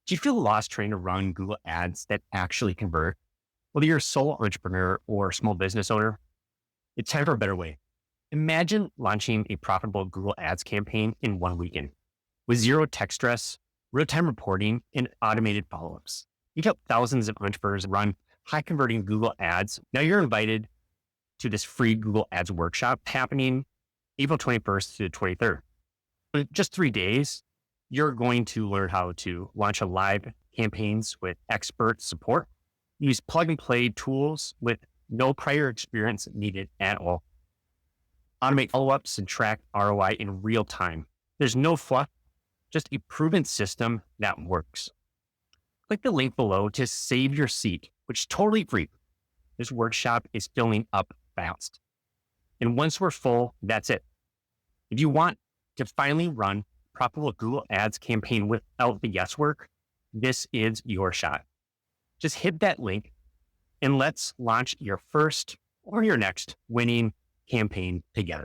Do you feel lost trying to run Google ads that actually convert? Whether you're a solo entrepreneur or small business owner, it's time for a better way. Imagine launching a profitable Google ads campaign in one weekend with zero tech stress, real-time reporting, and automated follow-ups. You've helped thousands of entrepreneurs run high converting Google ads. Now you're invited to this free Google ads workshop happening April 21st to the 23rd. In just 3 days, you're going to learn how to launch a live campaigns with expert support, use plug and play tools with no prior experience needed at all, automate follow-ups and track ROI in real time. There's no fluff, just a proven system that works. Click the link below to save your seat, which is totally free. This workshop is filling up fast. And once we're full, that's it. If you want to finally run a profitable Google ads campaign without the guesswork, this is your shot. Just hit that link and let's launch your first or your next winning campaign together.